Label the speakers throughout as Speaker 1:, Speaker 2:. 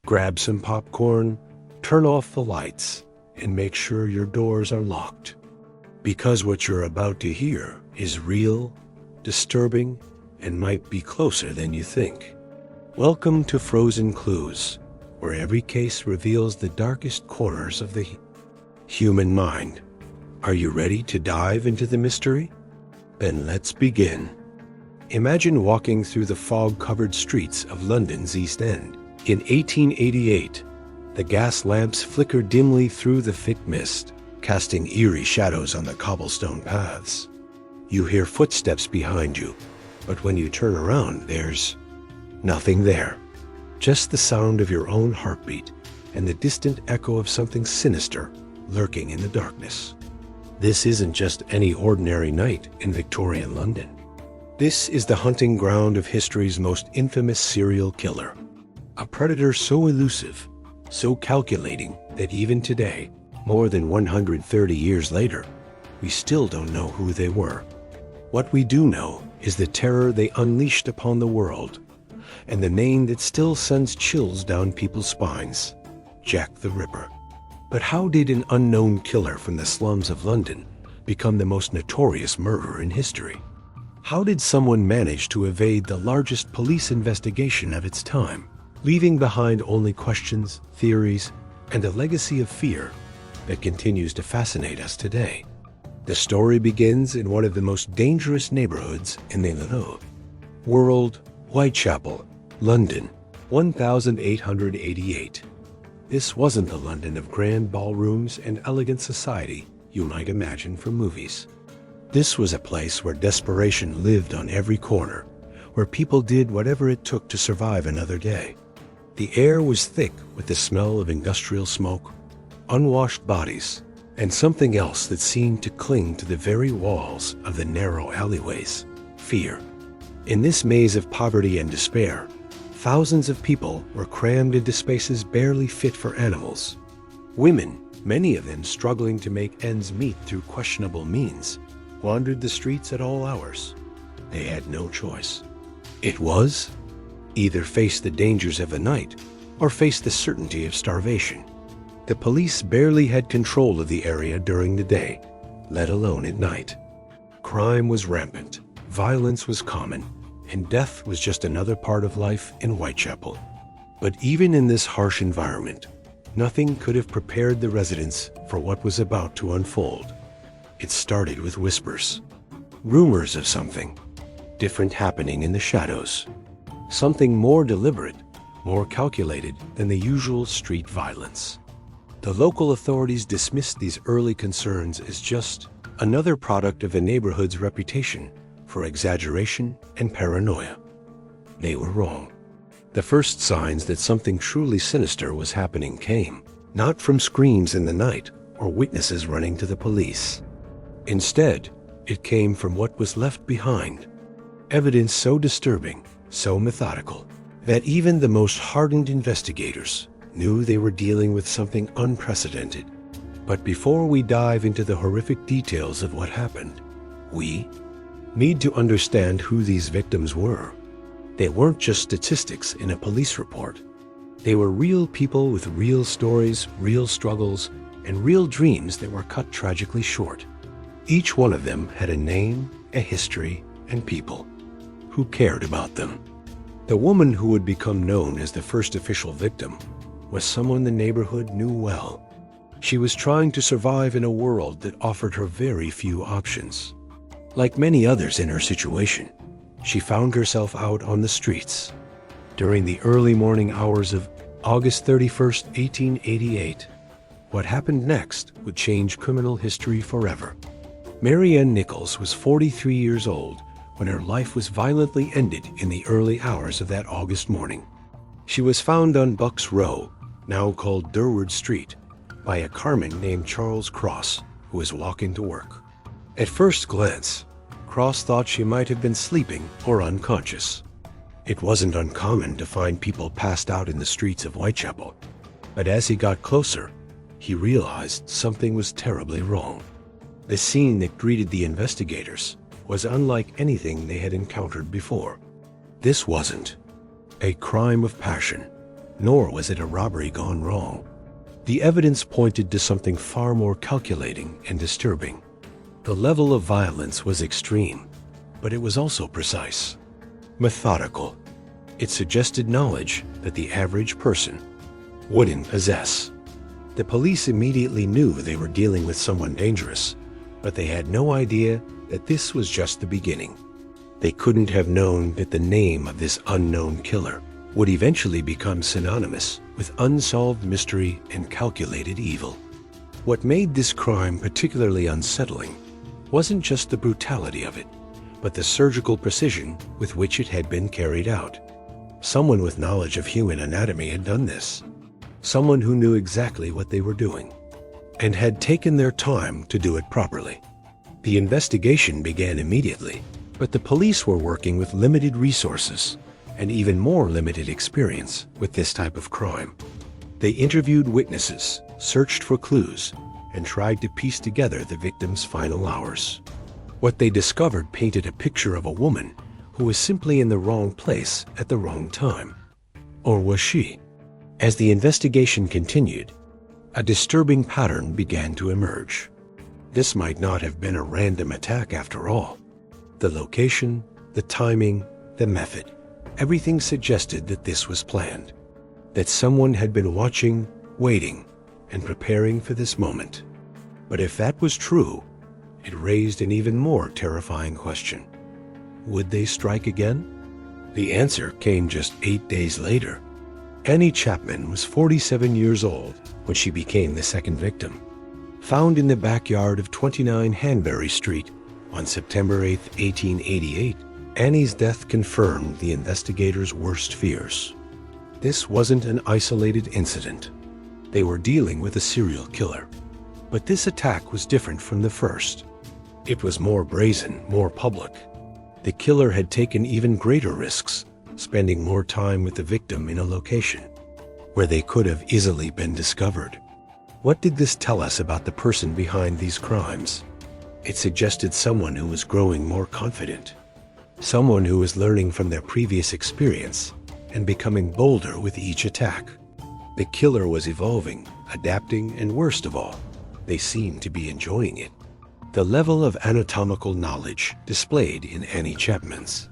Speaker 1: Grab some popcorn, turn off the lights, and make sure your doors are locked. Because what you're about to hear is real, disturbing, and might be closer than you think. Welcome to Frozen Clues, where every case reveals the darkest corners of the human mind. Are you ready to dive into the mystery? Then let's begin. Imagine walking through the fog-covered streets of London's East End. In 1888, the gas lamps flickered dimly through the thick mist, casting eerie shadows on the cobblestone paths. You hear footsteps behind you, but when you turn around, there's nothing there. Just the sound of your own heartbeat and the distant echo of something sinister lurking in the darkness. This isn't just any ordinary night in Victorian London. This is the hunting ground of history's most infamous serial killer. A predator so elusive, so calculating that even today, more than 130 years later, we still don't know who they were. What we do know is the terror they unleashed upon the world, and the name that still sends chills down people's spines: Jack the Ripper. But how did an unknown killer from the slums of London become the most notorious murderer in history? How did someone manage to evade the largest police investigation of its time, leaving behind only questions, theories, and a legacy of fear that continues to fascinate us today? The story begins in one of the most dangerous neighborhoods in the world, Whitechapel, London, 1888. This wasn't the London of grand ballrooms and elegant society you might imagine from movies. This was a place where desperation lived on every corner, where people did whatever it took to survive another day. The air was thick with the smell of industrial smoke, unwashed bodies, and something else that seemed to cling to the very walls of the narrow alleyways: fear. In this maze of poverty and despair, thousands of people were crammed into spaces barely fit for animals. Women, many of them struggling to make ends meet through questionable means, wandered the streets at all hours. They had no choice. It was either face the dangers of the night or face the certainty of starvation. The police barely had control of the area during the day, let alone at night. Crime was rampant, violence was common, and death was just another part of life in Whitechapel. But even in this harsh environment, nothing could have prepared the residents for what was about to unfold. It started with whispers, rumors of something different happening in the shadows, something more deliberate, more calculated than the usual street violence. The local authorities dismissed these early concerns as just another product of the neighborhood's reputation for exaggeration and paranoia. They were wrong. The first signs that something truly sinister was happening came not from screams in the night or witnesses running to the police. Instead, it came from what was left behind. Evidence so disturbing, so methodical, that even the most hardened investigators knew they were dealing with something unprecedented. But before we dive into the horrific details of what happened, we need to understand who these victims were. They weren't just statistics in a police report. They were real people with real stories, real struggles, and real dreams that were cut tragically short. Each one of them had a name, a history, and people who cared about them. The woman who would become known as the first official victim was someone the neighborhood knew well. She was trying to survive in a world that offered her very few options. Like many others in her situation, she found herself out on the streets. During the early morning hours of August 31st, 1888, what happened next would change criminal history forever. Mary Ann Nichols was 43 years old when her life was violently ended in the early hours of that August morning. She was found on Bucks Row, now called Durward Street, by a carman named Charles Cross, who was walking to work. At first glance, Cross thought she might have been sleeping or unconscious. It wasn't uncommon to find people passed out in the streets of Whitechapel, but as he got closer, he realized something was terribly wrong. The scene that greeted the investigators was unlike anything they had encountered before. This wasn't a crime of passion. nor was it a robbery gone wrong. The evidence pointed to something far more calculating and disturbing. The level of violence was extreme, but it was also precise, methodical. It suggested knowledge that the average person wouldn't possess. The police immediately knew they were dealing with someone dangerous, but they had no idea that this was just the beginning. They couldn't have known that the name of this unknown killer would eventually become synonymous with unsolved mystery and calculated evil. What made this crime particularly unsettling wasn't just the brutality of it, but the surgical precision with which it had been carried out. Someone with knowledge of human anatomy had done this. Someone who knew exactly what they were doing, and had taken their time to do it properly. The investigation began immediately, but the police were working with limited resources and even more limited experience with this type of crime. They interviewed witnesses, searched for clues, and tried to piece together the victim's final hours. What they discovered painted a picture of a woman who was simply in the wrong place at the wrong time. Or was she? As the investigation continued, a disturbing pattern began to emerge. This might not have been a random attack after all. The location, the timing, the method, everything suggested that this was planned, that someone had been watching, waiting, and preparing for this moment. But if that was true, it raised an even more terrifying question. Would they strike again? The answer came just 8 days later. Annie Chapman was 47 years old when she became the second victim. Found in the backyard of 29 Hanbury Street on September 8, 1888, Annie's death confirmed the investigators' worst fears. This wasn't an isolated incident. They were dealing with a serial killer. But this attack was different from the first. It was more brazen, more public. The killer had taken even greater risks, spending more time with the victim in a location where they could have easily been discovered. What did this tell us about the person behind these crimes? It suggested someone who was growing more confident, someone who was learning from their previous experience and becoming bolder with each attack. The killer was evolving, adapting, and worst of all, they seemed to be enjoying it. The level of anatomical knowledge displayed in Annie Chapman's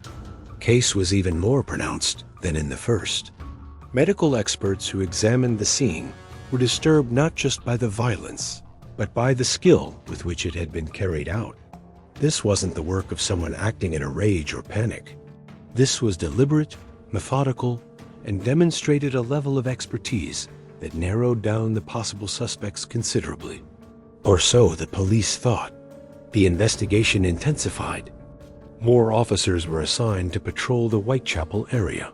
Speaker 1: case was even more pronounced than in the first. Medical experts who examined the scene were disturbed not just by the violence, but by the skill with which it had been carried out. This wasn't the work of someone acting in a rage or panic. This was deliberate, methodical, and demonstrated a level of expertise that narrowed down the possible suspects considerably. Or so the police thought. The investigation intensified. More officers were assigned to patrol the Whitechapel area.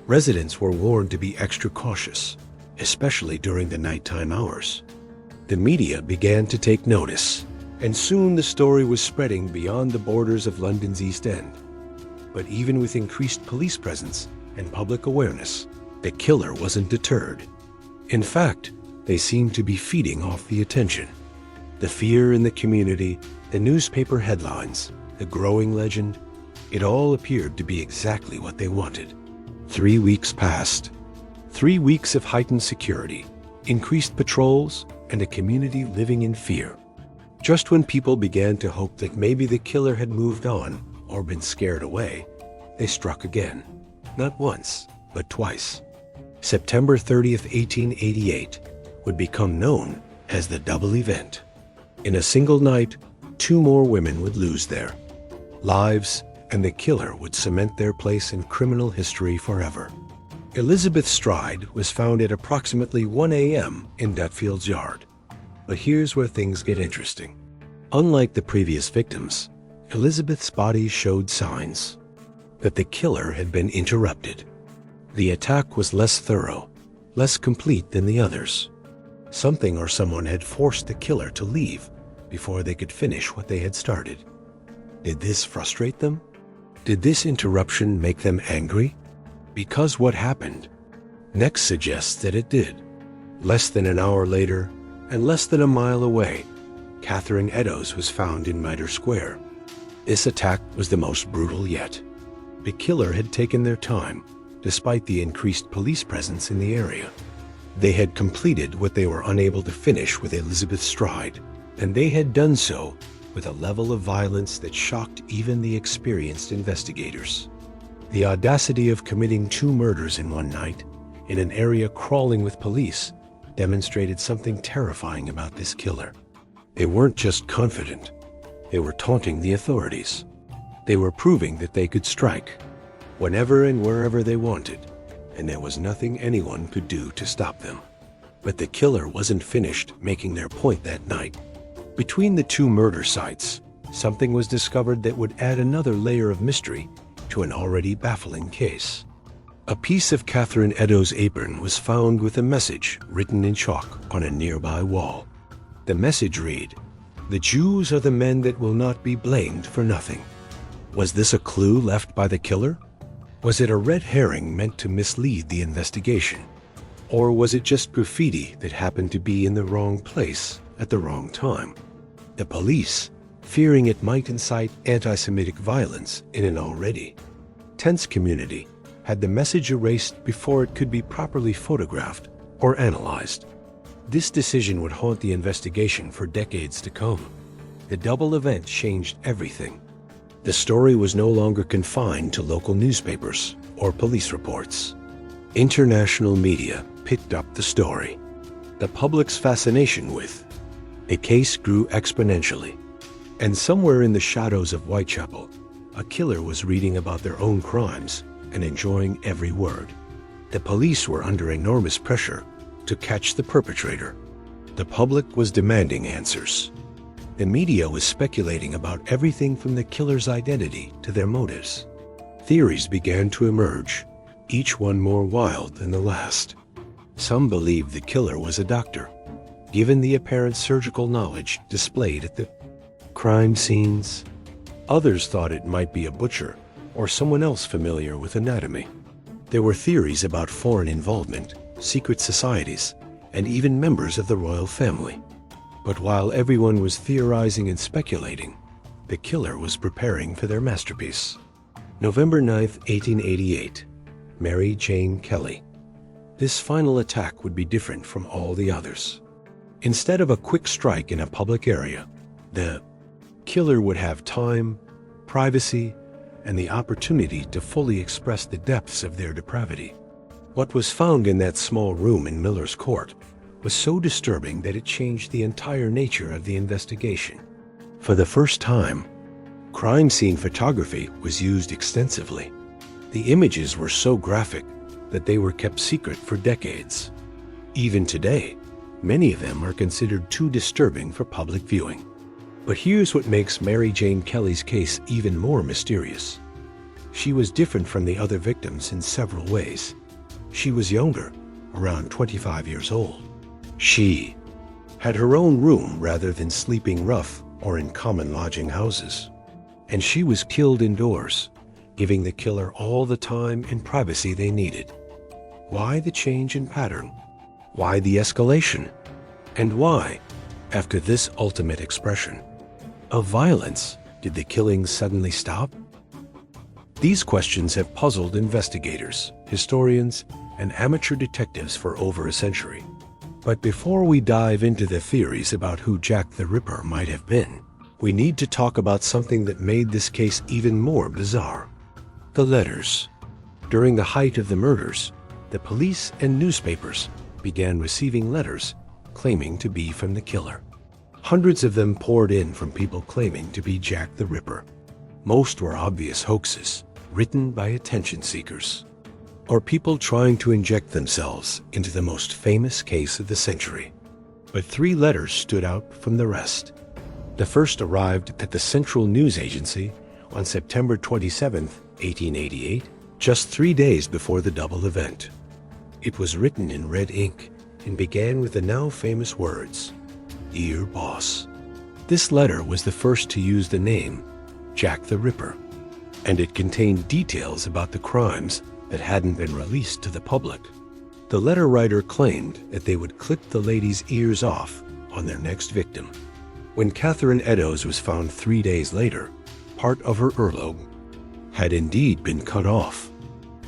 Speaker 1: Residents were warned to be extra cautious, especially during the nighttime hours. The media began to take notice, and soon the story was spreading beyond the borders of London's East End. But even with increased police presence and public awareness, the killer wasn't deterred. In fact, they seemed to be feeding off the attention. The fear in the community, the newspaper headlines, the growing legend, it all appeared to be exactly what they wanted. 3 weeks passed. 3 weeks of heightened security, increased patrols, and a community living in fear. Just when people began to hope that maybe the killer had moved on or been scared away, they struck again. Not once, but twice. September 30th, 1888 would become known as the double event. In a single night, 2 more women would lose their lives, and the killer would cement their place in criminal history forever. Elizabeth Stride was found at approximately 1 a.m. in Dutfield's yard. But here's where things get interesting. Unlike the previous victims, Elizabeth's body showed signs that the killer had been interrupted. The attack was less thorough, less complete than the others. Something or someone had forced the killer to leave before they could finish what they had started. Did this frustrate them? Did this interruption make them angry? Because what happened next suggests that it did. Less than an hour later, and less than a mile away, Catherine Eddowes was found in Mitre Square. This attack was the most brutal yet. The killer had taken their time, despite the increased police presence in the area. They had completed what they were unable to finish with Elizabeth Stride, and they had done so with a level of violence that shocked even the experienced investigators. The audacity of committing 2 murders in one night, in an area crawling with police, demonstrated something terrifying about this killer. They weren't just confident, they were taunting the authorities. They were proving that they could strike whenever and wherever they wanted, and there was nothing anyone could do to stop them. But the killer wasn't finished making their point that night. Between the 2 murder sites, something was discovered that would add another layer of mystery to an already baffling case. A piece of Catherine Eddowes' apron was found with a message written in chalk on a nearby wall. The message read, "The Jews are the men that will not be blamed for nothing." Was this a clue left by the killer? Was it a red herring meant to mislead the investigation? Or was it just graffiti that happened to be in the wrong place at the wrong time? The police, fearing it might incite anti-Semitic violence in an already tense community, had the message erased before it could be properly photographed or analyzed. This decision would haunt the investigation for decades to come. The double event changed everything. The story was no longer confined to local newspapers or police reports. International media picked up the story. The public's fascination with the case grew exponentially. And somewhere in the shadows of Whitechapel, a killer was reading about their own crimes and enjoying every word. The police were under enormous pressure to catch the perpetrator. The public was demanding answers. The media was speculating about everything from the killer's identity to their motives. Theories began to emerge, each one more wild than the last. Some believed the killer was a doctor, given the apparent surgical knowledge displayed at the crime scenes. Others thought it might be a butcher or someone else familiar with anatomy. There were theories about foreign involvement, secret societies, and even members of the royal family. But while everyone was theorizing and speculating, the killer was preparing for their masterpiece. November 9th, 1888, Mary Jane Kelly. This final attack would be different from all the others. Instead of a quick strike in a public area, the killer would have time, privacy, and the opportunity to fully express the depths of their depravity. What was found in that small room in Miller's Court was so disturbing that it changed the entire nature of the investigation. For the first time, crime scene photography was used extensively. The images were so graphic that they were kept secret for decades. Even today, many of them are considered too disturbing for public viewing. But here's what makes Mary Jane Kelly's case even more mysterious. She was different from the other victims in several ways. She was younger, around 25 years old. She had her own room rather than sleeping rough or in common lodging houses. And she was killed indoors, giving the killer all the time and privacy they needed. Why the change in pattern? Why the escalation? And why, after this ultimate expression of violence, did the killings suddenly stop? These questions have puzzled investigators, historians, and amateur detectives for over a century. But before we dive into the theories about who Jack the Ripper might have been, we need to talk about something that made this case even more bizarre: the letters. During the height of the murders, the police and newspapers began receiving letters claiming to be from the killer. Hundreds of them poured in from people claiming to be Jack the Ripper. Most were obvious hoaxes, written by attention seekers, or people trying to inject themselves into the most famous case of the century. But 3 letters stood out from the rest. The first arrived at the Central News Agency on September 27, 1888, just 3 days before the double event. It was written in red ink and began with the now famous words, "Dear Boss." This letter was the first to use the name Jack the Ripper, and it contained details about the crimes that hadn't been released to the public. The letter writer claimed that they would clip the lady's ears off on their next victim. When Catherine Eddowes was found 3 days later, part of her earlobe had indeed been cut off.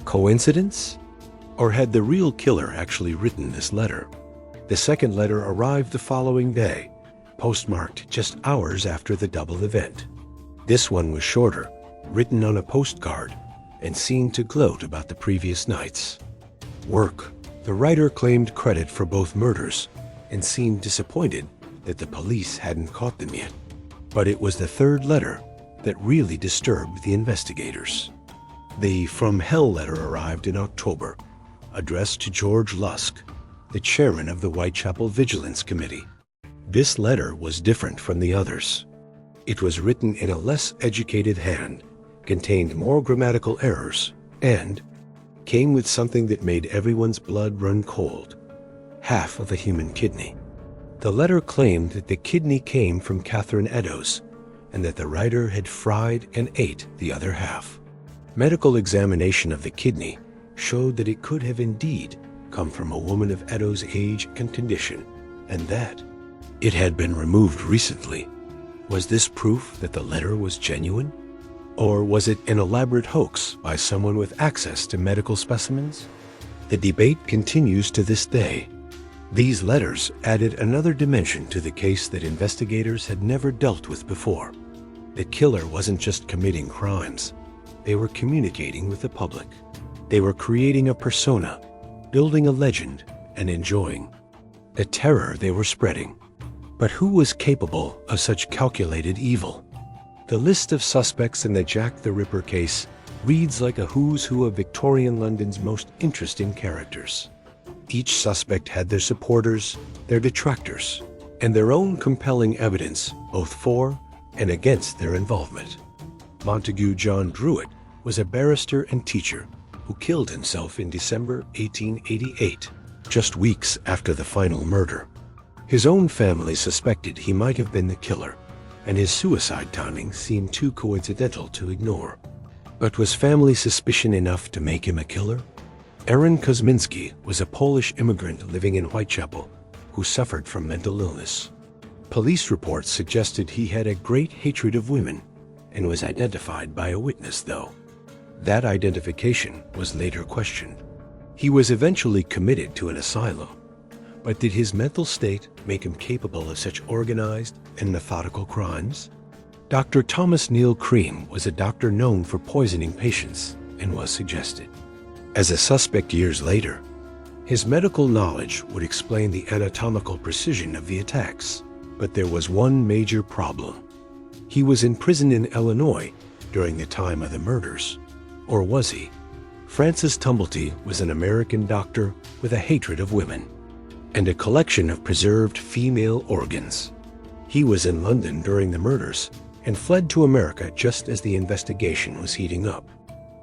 Speaker 1: Coincidence? Or had the real killer actually written this letter? The second letter arrived the following day, postmarked just hours after the double event. This one was shorter, written on a postcard, and seemed to gloat about the previous nights. Work. The writer claimed credit for both murders and seemed disappointed that the police hadn't caught them yet. But it was the third letter that really disturbed the investigators. The From Hell letter arrived in October, addressed to George Lusk, the chairman of the Whitechapel Vigilance Committee. This letter was different from the others. It was written in a less educated hand, contained more grammatical errors, and came with something that made everyone's blood run cold: half of a human kidney. The letter claimed that the kidney came from Catherine Eddowes, and that the writer had fried and ate the other half. Medical examination of the kidney showed that it could have indeed come from a woman of Eddowes' age and condition, and that it had been removed recently. Was this proof that the letter was genuine? Or was it an elaborate hoax by someone with access to medical specimens? The debate continues to this day. These letters added another dimension to the case that investigators had never dealt with before. The killer wasn't just committing crimes. They were communicating with the public. They were creating a persona, building a legend, and enjoying the terror they were spreading. But who was capable of such calculated evil? The list of suspects in the Jack the Ripper case reads like a who's who of Victorian London's most interesting characters. Each suspect had their supporters, their detractors, and their own compelling evidence, both for and against their involvement. Montague John Druitt was a barrister and teacher who killed himself in December 1888, just weeks after the final murder. His own family suspected he might have been the killer, and his suicide timing seemed too coincidental to ignore. But was family suspicion enough to make him a killer? Aaron Kosminski was a Polish immigrant living in Whitechapel who suffered from mental illness. Police reports suggested he had a great hatred of women and was identified by a witness, though. That identification was later questioned. He was eventually committed to an asylum, but did his mental state make him capable of such organized and methodical crimes? Dr. Thomas Neil Cream was a doctor known for poisoning patients and was suggested as a suspect years later. His medical knowledge would explain the anatomical precision of the attacks, but there was one major problem. He was in prison in Illinois during the time of the murders. Or was he? Francis Tumblety was an American doctor with a hatred of women and a collection of preserved female organs. He was in London during the murders and fled to America just as the investigation was heating up.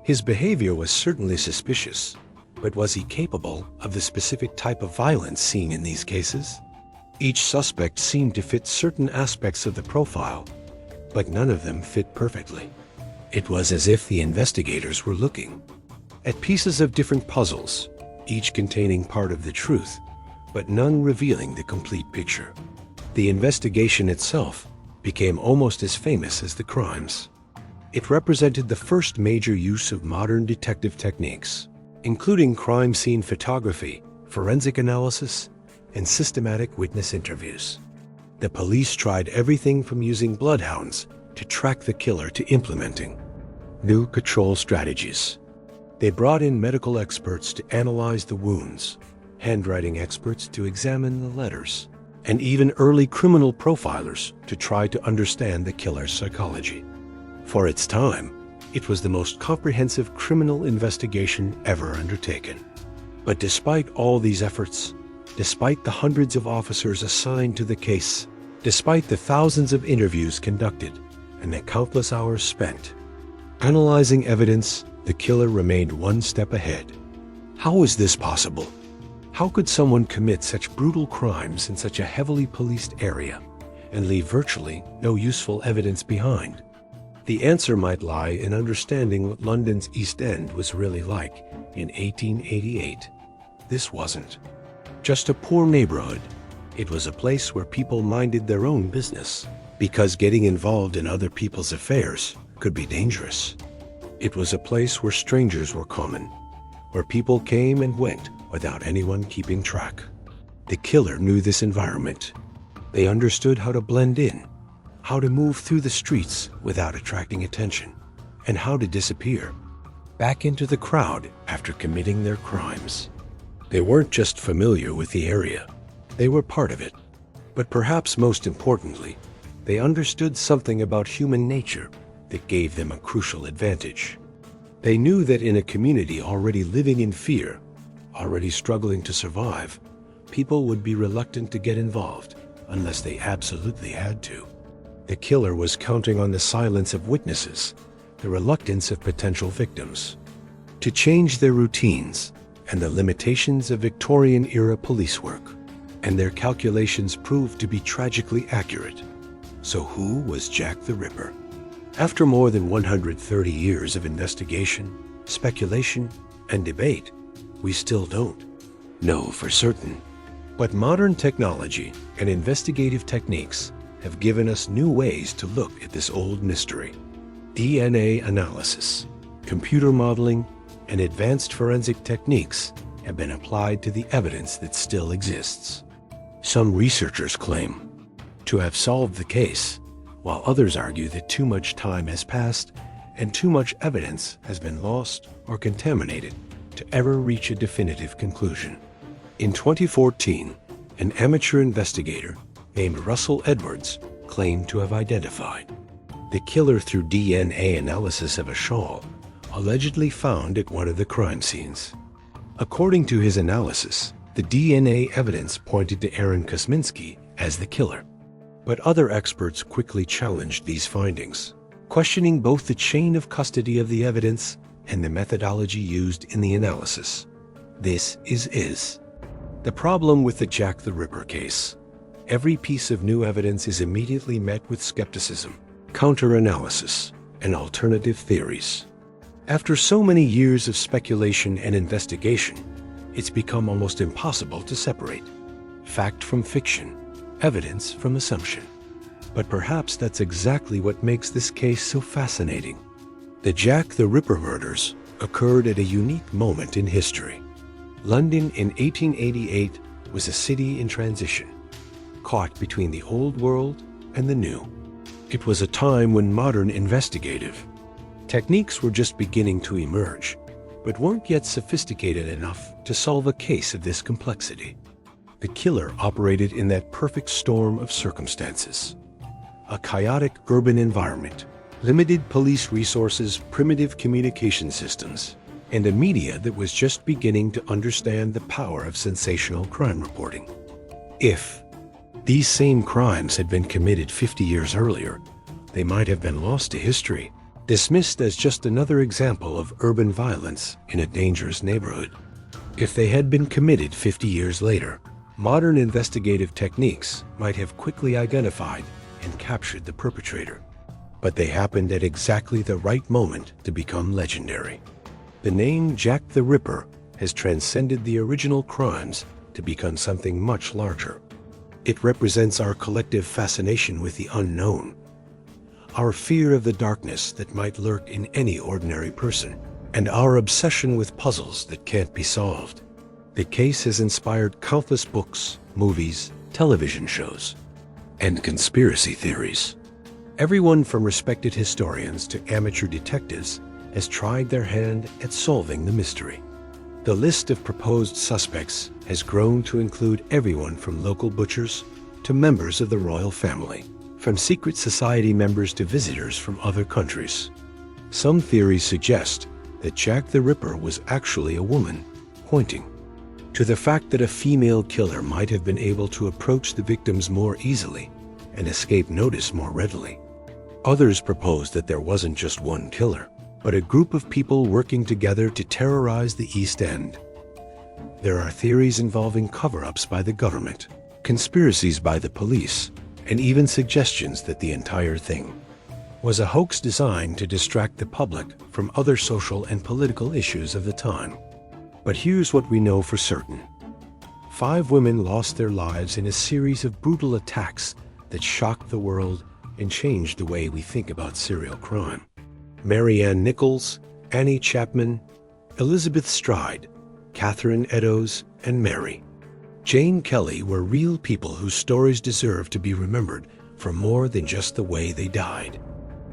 Speaker 1: His behavior was certainly suspicious, but was he capable of the specific type of violence seen in these cases? Each suspect seemed to fit certain aspects of the profile, but none of them fit perfectly. It was as if the investigators were looking at pieces of different puzzles, each containing part of the truth, but none revealing the complete picture. The investigation itself became almost as famous as the crimes. It represented the first major use of modern detective techniques, including crime scene photography, forensic analysis, and systematic witness interviews. The police tried everything from using bloodhounds to track the killer to implementing new control strategies. They brought in medical experts to analyze the wounds, handwriting experts to examine the letters, and even early criminal profilers to try to understand the killer's psychology. For its time, it was the most comprehensive criminal investigation ever undertaken. But despite all these efforts, despite the hundreds of officers assigned to the case, despite the thousands of interviews conducted and the countless hours spent analyzing evidence, the killer remained one step ahead. How was this possible? How could someone commit such brutal crimes in such a heavily policed area and leave virtually no useful evidence behind? The answer might lie in understanding what London's East End was really like in 1888. This wasn't just a poor neighborhood. It was a place where people minded their own business, because getting involved in other people's affairs could be dangerous. It was a place where strangers were common, where people came and went without anyone keeping track. The killer knew this environment. They understood how to blend in, how to move through the streets without attracting attention, and how to disappear back into the crowd after committing their crimes. They weren't just familiar with the area, they were part of it. But perhaps most importantly, they understood something about human nature that gave them a crucial advantage. They knew that in a community already living in fear, already struggling to survive, people would be reluctant to get involved unless they absolutely had to. The killer was counting on the silence of witnesses, the reluctance of potential victims, to change their routines and the limitations of Victorian-era police work. And their calculations proved to be tragically accurate. So who was Jack the Ripper? After more than 130 years of investigation, speculation, and debate, we still don't know for certain. But modern technology and investigative techniques have given us new ways to look at this old mystery. DNA analysis, computer modeling, and advanced forensic techniques have been applied to the evidence that still exists. Some researchers claim to have solved the case, while others argue that too much time has passed and too much evidence has been lost or contaminated to ever reach a definitive conclusion. In 2014, an amateur investigator named Russell Edwards claimed to have identified the killer through DNA analysis of a shawl allegedly found at one of the crime scenes. According to his analysis, the DNA evidence pointed to Aaron Kosminski as the killer. But other experts quickly challenged these findings, questioning both the chain of custody of the evidence and the methodology used in the analysis. This is the problem with the Jack the Ripper case. Every piece of new evidence is immediately met with skepticism, counter-analysis, and alternative theories. After so many years of speculation and investigation, it's become almost impossible to separate fact from fiction, evidence from assumption. But perhaps that's exactly what makes this case so fascinating. The Jack the Ripper murders occurred at a unique moment in history. London in 1888 was a city in transition, caught between the old world and the new. It was a time when modern investigative techniques were just beginning to emerge, but weren't yet sophisticated enough to solve a case of this complexity. The killer operated in that perfect storm of circumstances. A chaotic urban environment, limited police resources, primitive communication systems, and a media that was just beginning to understand the power of sensational crime reporting. If these same crimes had been committed 50 years earlier, they might have been lost to history, dismissed as just another example of urban violence in a dangerous neighborhood. If they had been committed 50 years later, modern investigative techniques might have quickly identified and captured the perpetrator. But they happened at exactly the right moment to become legendary. The name Jack the Ripper has transcended the original crimes to become something much larger. It represents our collective fascination with the unknown, our fear of the darkness that might lurk in any ordinary person, and our obsession with puzzles that can't be solved. The case has inspired countless books, movies, television shows, and conspiracy theories. Everyone from respected historians to amateur detectives has tried their hand at solving the mystery. The list of proposed suspects has grown to include everyone from local butchers to members of the royal family, from secret society members to visitors from other countries. Some theories suggest that Jack the Ripper was actually a woman, pointing to the fact that a female killer might have been able to approach the victims more easily and escape notice more readily. Others propose that there wasn't just one killer, but a group of people working together to terrorize the East End. There are theories involving cover-ups by the government, conspiracies by the police, and even suggestions that the entire thing was a hoax designed to distract the public from other social and political issues of the time. But here's what we know for certain. 5 women lost their lives in a series of brutal attacks that shocked the world and changed the way we think about serial crime. Mary Ann Nichols, Annie Chapman, Elizabeth Stride, Catherine Eddowes, and Mary Jane Kelly were real people whose stories deserve to be remembered for more than just the way they died.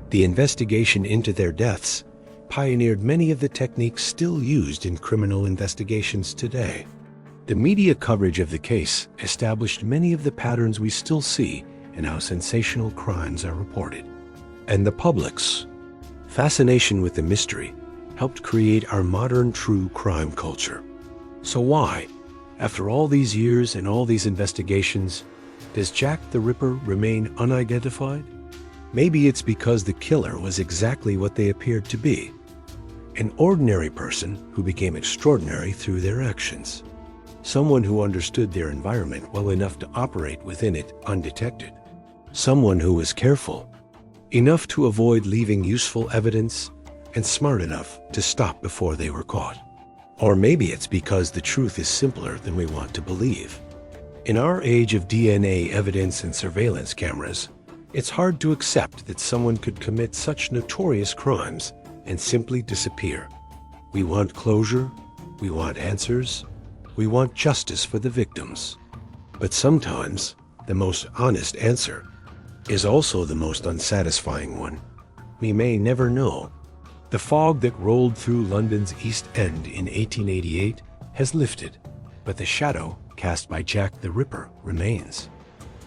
Speaker 1: The investigation into their deaths pioneered many of the techniques still used in criminal investigations today. The media coverage of the case established many of the patterns we still see in how sensational crimes are reported. And the public's fascination with the mystery helped create our modern true crime culture. So why, after all these years and all these investigations, does Jack the Ripper remain unidentified? Maybe it's because the killer was exactly what they appeared to be, an ordinary person who became extraordinary through their actions. Someone who understood their environment well enough to operate within it undetected. Someone who was careful, enough to avoid leaving useful evidence, and smart enough to stop before they were caught. Or maybe it's because the truth is simpler than we want to believe. In our age of DNA evidence and surveillance cameras, it's hard to accept that someone could commit such notorious crimes and simply disappear. We want closure, we want answers, we want justice for the victims. But sometimes, the most honest answer is also the most unsatisfying one. We may never know. The fog that rolled through London's East End in 1888 has lifted, but the shadow cast by Jack the Ripper remains.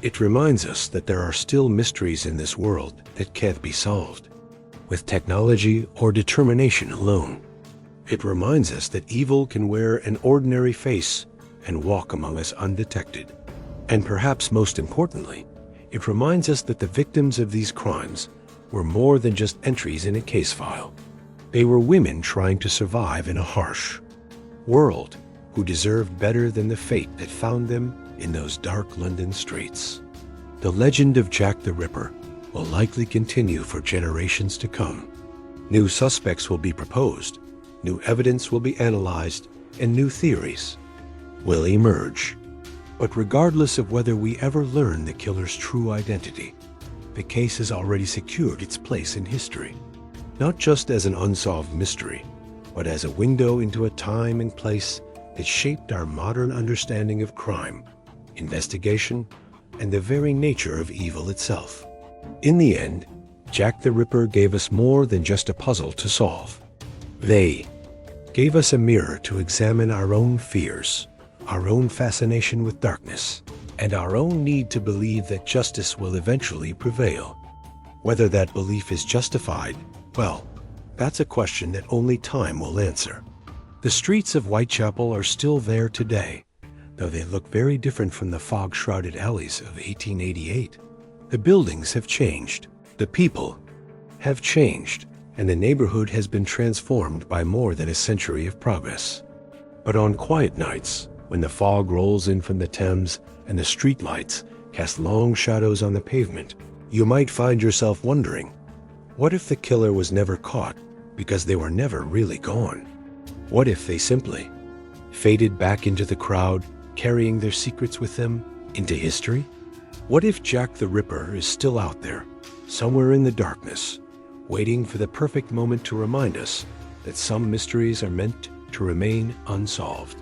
Speaker 1: It reminds us that there are still mysteries in this world that can't be solved with technology or determination alone. It reminds us that evil can wear an ordinary face and walk among us undetected. And perhaps most importantly, it reminds us that the victims of these crimes were more than just entries in a case file. They were women trying to survive in a harsh world who deserved better than the fate that found them in those dark London streets. The legend of Jack the Ripper will likely continue for generations to come. New suspects will be proposed, new evidence will be analyzed, and new theories will emerge. But regardless of whether we ever learn the killer's true identity, the case has already secured its place in history, not just as an unsolved mystery, but as a window into a time and place that shaped our modern understanding of crime, investigation, and the very nature of evil itself. In the end, Jack the Ripper gave us more than just a puzzle to solve. They gave us a mirror to examine our own fears, our own fascination with darkness, and our own need to believe that justice will eventually prevail. Whether that belief is justified, well, that's a question that only time will answer. The streets of Whitechapel are still there today, though they look very different from the fog-shrouded alleys of 1888. The buildings have changed, the people have changed, and the neighborhood has been transformed by more than a century of progress. But on quiet nights, when the fog rolls in from the Thames and the streetlights cast long shadows on the pavement, you might find yourself wondering, what if the killer was never caught because they were never really gone? What if they simply faded back into the crowd, carrying their secrets with them into history? What if Jack the Ripper is still out there, somewhere in the darkness, waiting for the perfect moment to remind us that some mysteries are meant to remain unsolved?